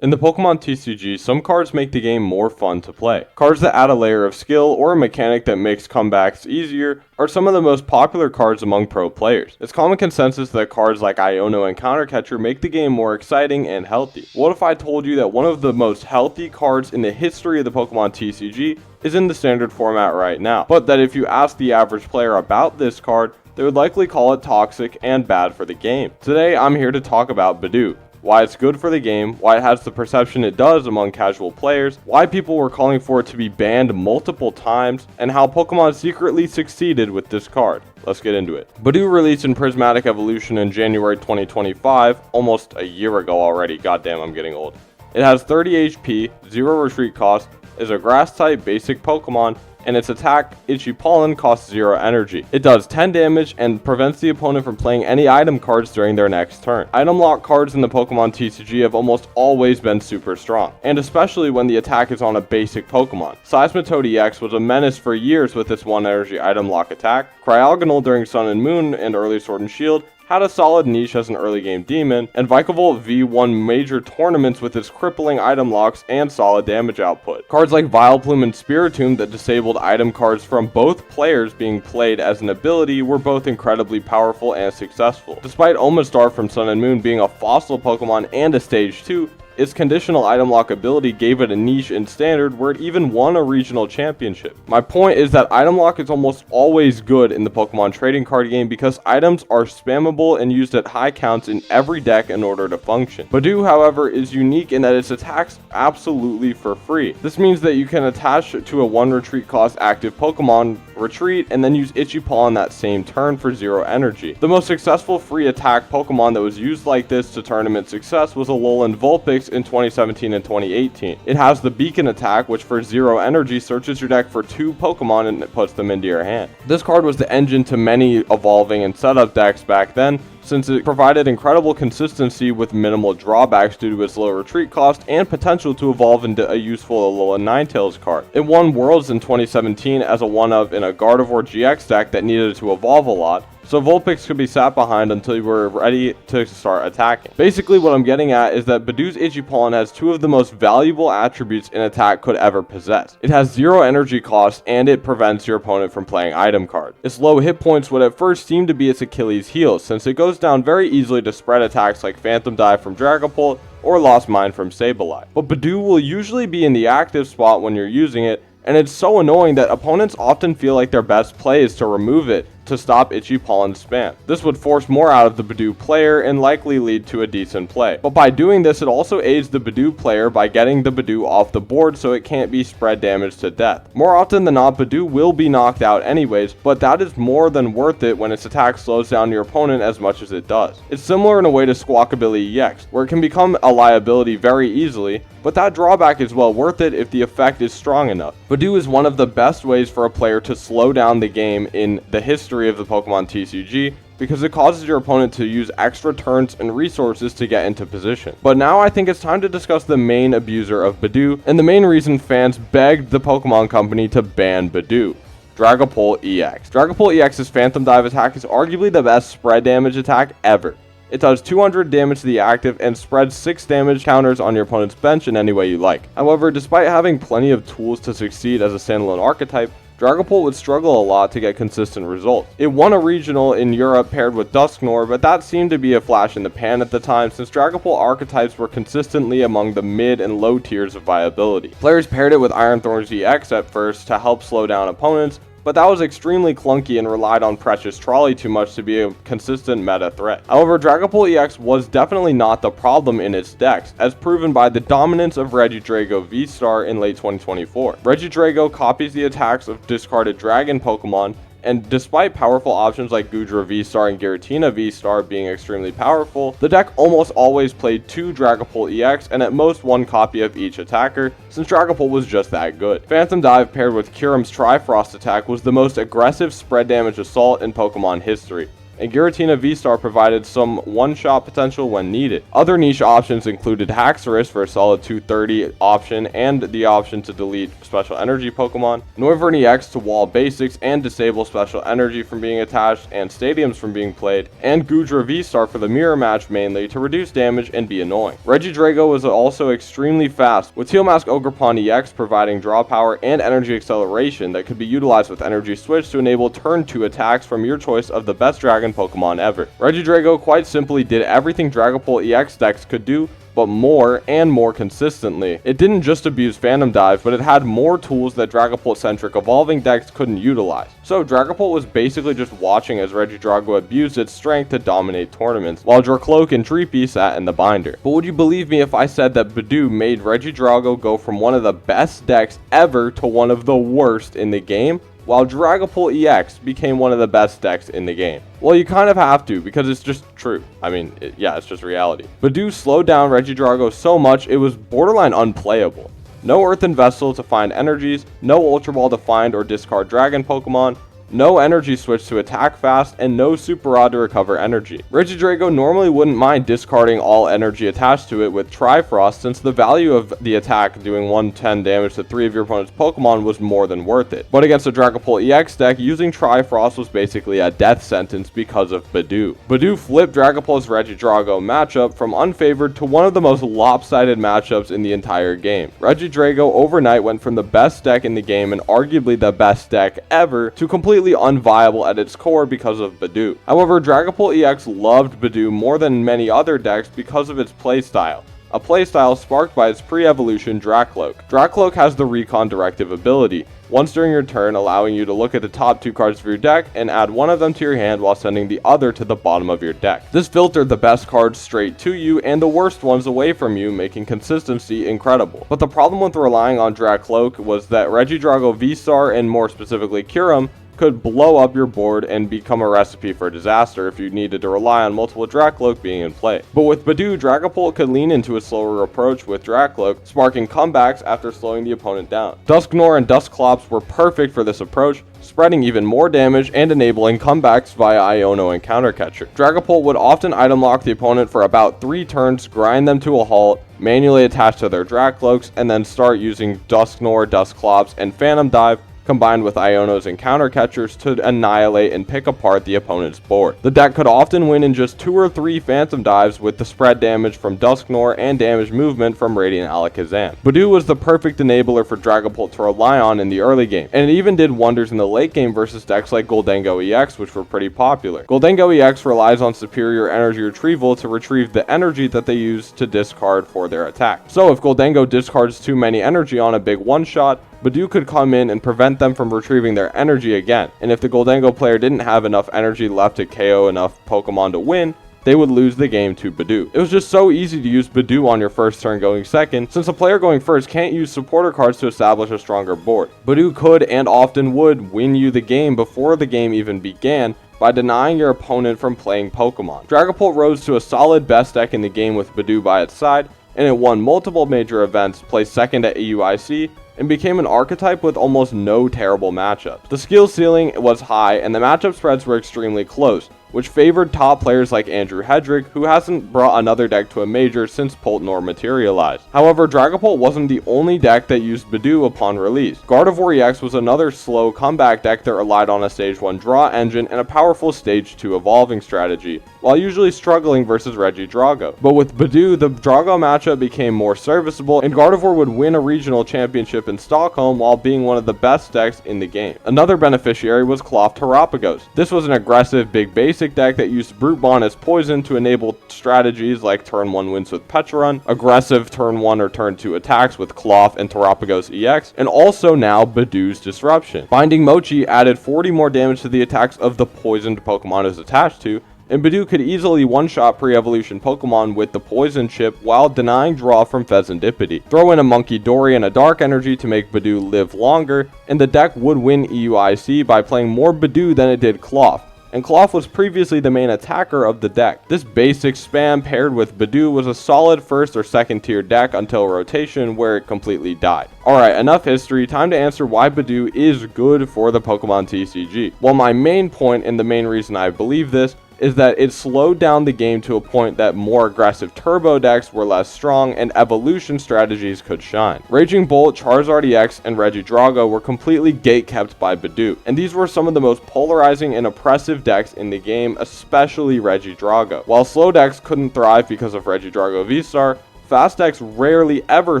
In the Pokemon TCG, some cards make the game more fun to play. Cards that add a layer of skill or a mechanic that makes comebacks easier are some of the most popular cards among pro players. It's common consensus that cards like Iono and Counter Catcher make the game more exciting and healthy. What if I told you that one of the most healthy cards in the history of the Pokemon TCG is in the standard format right now, but that if you ask the average player about this card, they would likely call it toxic and bad for the game? Today, I'm here to talk about Budew. Why it's good for the game, why it has the perception it does among casual players, why people were calling for it to be banned multiple times, and how Pokemon secretly succeeded with this card. Let's get into it. Budew released in Prismatic Evolution in January 2025, almost a year ago already. Goddamn, I'm getting old. It has 30 HP, 0 retreat cost, is a grass type basic Pokemon, and its attack, Itchy Pollen, costs 0 energy. It does 10 damage and prevents the opponent from playing any item cards during their next turn. Item lock cards in the Pokemon TCG have almost always been super strong, and especially when the attack is on a basic Pokemon. Seismitoad EX was a menace for years with its 1 energy item lock attack. Cryogonal during Sun and Moon and early Sword and Shield had a solid niche as an early game demon, and Vikavolt V won major tournaments with its crippling item locks and solid damage output. Cards like Vileplume and Spiritomb that disabled item cards from both players being played as an ability were both incredibly powerful and successful. Despite Omastar from Sun and Moon being a fossil Pokemon and a stage 2, its conditional item lock ability gave it a niche in standard where it even won a regional championship. My point is that item lock is almost always good in the Pokemon trading card game because items are spammable and used at high counts in every deck in order to function. Budew, however, is unique in that its attacks absolutely for free. This means that you can attach to a 1 retreat cost active Pokemon retreat and then use Itchy Pollen that same turn for 0 energy. The most successful free attack Pokemon that was used like this to tournament success was Alolan Vulpix in 2017 and 2018. It has the Beacon attack, which for 0 energy searches your deck for 2 Pokemon and it puts them into your hand. This card was the engine to many evolving and setup decks back then, since it provided incredible consistency with minimal drawbacks due to its low retreat cost and potential to evolve into a useful Alolan Ninetales card. It won Worlds in 2017 as a one-of in a Gardevoir GX deck that needed to evolve a lot, so Vulpix could be sat behind until you were ready to start attacking. Basically, what I'm getting at is that Budew's Itchy Pollen has 2 of the most valuable attributes an attack could ever possess. It has 0 energy cost, and it prevents your opponent from playing item card. Its low hit points would at first seem to be its Achilles heel, since it goes down very easily to spread attacks like Phantom Dive from Dragapult or Lost Mine from Sableye. But Budew will usually be in the active spot when you're using it, and it's so annoying that opponents often feel like their best play is to remove it to stop Itchy Pollen spam. This would force more out of the Budew player and likely lead to a decent play. But by doing this, it also aids the Budew player by getting the Budew off the board so it can't be spread damage to death. More often than not, Budew will be knocked out anyways, but that is more than worth it when its attack slows down your opponent as much as it does. It's similar in a way to Squawkabilly EX, where it can become a liability very easily, but that drawback is well worth it if the effect is strong enough. Budew is one of the best ways for a player to slow down the game in the history of the Pokemon TCG because it causes your opponent to use extra turns and resources to get into position. But now I think it's time to discuss the main abuser of Budew and the main reason fans begged the Pokemon Company to ban Budew. Dragapult EX. Dragapult EX's Phantom Dive attack is arguably the best spread damage attack ever. It does 200 damage to the active and spreads 6 damage counters on your opponent's bench in any way you like. However, despite having plenty of tools to succeed as a standalone archetype, Dragapult would struggle a lot to get consistent results. It won a regional in Europe paired with Dusknoir, but that seemed to be a flash in the pan at the time since Dragapult archetypes were consistently among the mid and low tiers of viability. Players paired it with Iron Thorns EX at first to help slow down opponents, but that was extremely clunky and relied on Precious Trolley too much to be a consistent meta threat. However, Dragapult EX was definitely not the problem in its decks, as proven by the dominance of Regidrago V-Star in late 2024. Regidrago copies the attacks of discarded Dragon Pokemon, and despite powerful options like Goodra V-Star and Giratina V-Star being extremely powerful, the deck almost always played 2 Dragapult EX and at most 1 copy of each attacker, since Dragapult was just that good. Phantom Dive paired with Kyurem's Trifrost attack was the most aggressive spread damage assault in Pokemon history. and Giratina V-Star provided some one-shot potential when needed. Other niche options included Haxorus for a solid 230 option and the option to delete special energy Pokemon, Noivern EX to wall basics and disable special energy from being attached and stadiums from being played, and Goodra V-Star for the mirror match mainly to reduce damage and be annoying. Regidrago was also extremely fast, with Tealmask Ogerpon EX providing draw power and energy acceleration that could be utilized with Energy Switch to enable turn 2 attacks from your choice of the best dragon Pokemon ever. Regidrago quite simply did everything Dragapult EX decks could do, but more and more consistently. It didn't just abuse Phantom Dive, but it had more tools that Dragapult-centric evolving decks couldn't utilize. So Dragapult was basically just watching as Regidrago abused its strength to dominate tournaments, while Dracloak and Dreepy sat in the binder. But would you believe me if I said that Budew made Regidrago go from one of the best decks ever to one of the worst in the game, while Dragapult EX became one of the best decks in the game? Well, you kind of have to, because it's just true. I mean, it's just reality. Budew slowed down Regidrago so much it was borderline unplayable. No Earthen Vessel to find energies, no Ultra Ball to find or discard dragon Pokemon, no Energy Switch to attack fast, and no Super Rod to recover energy. Regidrago normally wouldn't mind discarding all energy attached to it with Trifrost, since the value of the attack doing 110 damage to 3 of your opponent's Pokemon was more than worth it. But against a Dragapult EX deck, using Trifrost was basically a death sentence because of Budew. Budew flipped Dragapult's Regidrago matchup from unfavored to one of the most lopsided matchups in the entire game. Regidrago overnight went from the best deck in the game and arguably the best deck ever to completely unviable at its core because of Budew. However, Dragapult EX loved Budew more than many other decks because of its playstyle. A playstyle sparked by its pre-evolution Dracloak. Dracloak has the Recon Directive ability, once during your turn allowing you to look at the top 2 cards of your deck and add one of them to your hand while sending the other to the bottom of your deck. This filtered the best cards straight to you and the worst ones away from you, making consistency incredible. But the problem with relying on Dracloak was that Regidrago V-Star, and more specifically Kyurem, could blow up your board and become a recipe for disaster if you needed to rely on multiple Dracloak being in play. But with Budew, Dragapult could lean into a slower approach with Dracloak, sparking comebacks after slowing the opponent down. Dusknoir and Dusclops were perfect for this approach, spreading even more damage and enabling comebacks via Iono and Countercatcher. Dragapult would often item lock the opponent for about 3 turns, grind them to a halt, manually attach to their Dracloaks, and then start using Dusknoir, Dusclops, and Phantom Dive combined with Ionos and Countercatchers to annihilate and pick apart the opponent's board. The deck could often win in just 2 or 3 Phantom Dives with the spread damage from Dusknoir and damage movement from Radiant Alakazam. Budew was the perfect enabler for Dragapult to rely on in the early game, and it even did wonders in the late game versus decks like Goldengo EX, which were pretty popular. Goldengo EX relies on superior energy retrieval to retrieve the energy that they use to discard for their attack. So if Goldengo discards too many energy on a big one-shot, Budew could come in and prevent them from retrieving their energy again, and if the Goldengo player didn't have enough energy left to KO enough Pokemon to win, they would lose the game to Budew. It was just so easy to use Budew on your first turn going second, since the player going first can't use supporter cards to establish a stronger board. Budew could and often would win you the game before the game even began by denying your opponent from playing Pokemon. Dragapult rose to a solid best deck in the game with Budew by its side, and it won multiple major events, placed second at EUIC, and became an archetype with almost no terrible matchups. The skill ceiling was high and the matchup spreads were extremely close, which favored top players like Andrew Hedrick, who hasn't brought another deck to a major since Poltnor materialized. However, Dragapult wasn't the only deck that used Budew upon release. Gardevoir EX was another slow comeback deck that relied on a stage 1 draw engine and a powerful stage 2 evolving strategy, while usually struggling versus Regidrago. But with Budew, the Drago matchup became more serviceable, and Gardevoir would win a regional championship in Stockholm while being one of the best decks in the game. Another beneficiary was Cloth Terapagos. This was an aggressive big basic deck that used Brute Bond as poison to enable strategies like turn 1 wins with Petrun, aggressive turn 1 or turn 2 attacks with Cloth and Terapagos EX, and also now Budew's Disruption. Binding Mochi added 40 more damage to the attacks of the poisoned Pokemon it is attached to, and Budew could easily one-shot pre-evolution Pokemon with the Poison Chip while denying draw from Pheasantipede. Throw in a Monkey Dory and a Dark Energy to make Budew live longer, and the deck would win EUIC by playing more Budew than it did Cloth, and Cloth was previously the main attacker of the deck. This basic spam paired with Budew was a solid first or second tier deck until rotation, where it completely died. Alright, enough history, time to answer why Budew is good for the Pokemon TCG. Well, my main point and the main reason I believe this is that it slowed down the game to a point that more aggressive turbo decks were less strong and evolution strategies could shine. Raging Bolt, Charizard EX, and Regidrago were completely gatekept by Budew, and these were some of the most polarizing and oppressive decks in the game, especially Regidrago. While slow decks couldn't thrive because of Regidrago V-Star, fast decks rarely ever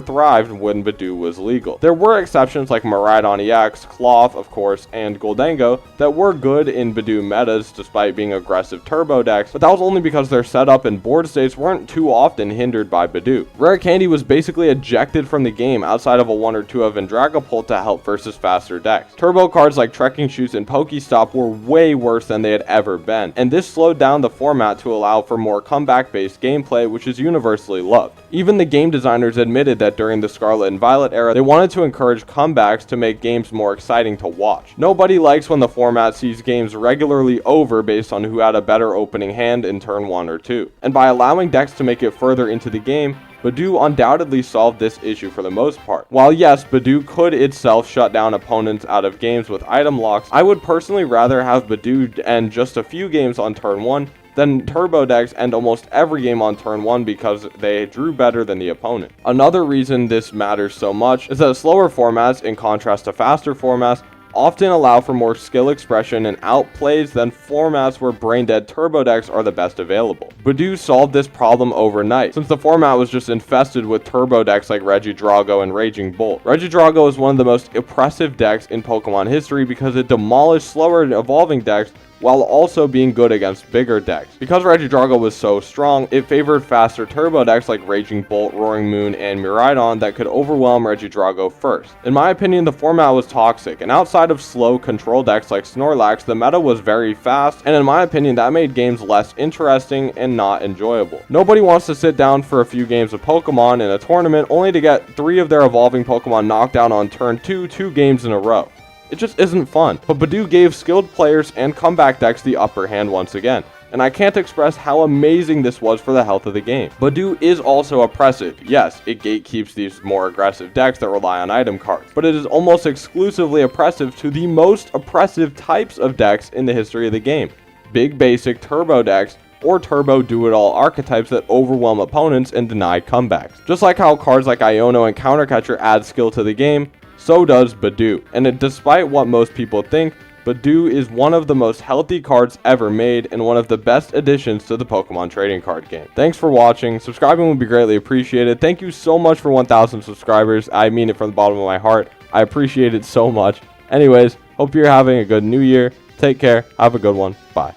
thrived when Budew was legal. There were exceptions like Miraidon EX, Cloth, of course, and Goldango that were good in Budew metas despite being aggressive turbo decks, but that was only because their setup and board states weren't too often hindered by Budew. Rare Candy was basically ejected from the game outside of a 1 or 2 of Dragapult to help versus faster decks. Turbo cards like Trekking Shoes and Pokestop were way worse than they had ever been, and this slowed down the format to allow for more comeback-based gameplay, which is universally loved. Even the game designers admitted that during the Scarlet and Violet era, they wanted to encourage comebacks to make games more exciting to watch. Nobody likes when the format sees games regularly over based on who had a better opening hand in turn 1 or 2. And by allowing decks to make it further into the game, Budew undoubtedly solved this issue for the most part. While yes, Budew could itself shut down opponents out of games with item locks, I would personally rather have Budew end just a few games on turn 1 then turbo decks end almost every game on turn 1 because they drew better than the opponent. Another reason this matters so much is that slower formats, in contrast to faster formats, often allow for more skill expression and outplays than formats where brain-dead turbo decks are the best available. Budew solved this problem overnight, since the format was just infested with turbo decks like Regidrago and Raging Bolt. Regidrago is one of the most oppressive decks in Pokemon history because it demolished slower evolving decks while also being good against bigger decks. Because Regidrago was so strong, it favored faster turbo decks like Raging Bolt, Roaring Moon, and Miraidon that could overwhelm Regidrago first. In my opinion, the format was toxic, and outside of slow control decks like Snorlax, the meta was very fast, and in my opinion, that made games less interesting and not enjoyable. Nobody wants to sit down for a few games of Pokemon in a tournament only to get 3 of their evolving Pokemon knocked out on turn 2 games in a row. It just isn't fun, but Budew gave skilled players and comeback decks the upper hand once again, and I can't express how amazing this was for the health of the game. Budew is also oppressive. Yes, it gatekeeps these more aggressive decks that rely on item cards, but it is almost exclusively oppressive to the most oppressive types of decks in the history of the game: big basic turbo decks, or turbo do-it-all archetypes that overwhelm opponents and deny comebacks. Just like how cards like Iono and Countercatcher add skill to the game, so does Budew. And despite what most people think, Budew is one of the most healthy cards ever made and one of the best additions to the Pokemon trading card game. Thanks for watching. Subscribing would be greatly appreciated. Thank you so much for 1,000 subscribers. I mean it from the bottom of my heart. I appreciate it so much. Anyways, hope you're having a good new year. Take care. Have a good one. Bye.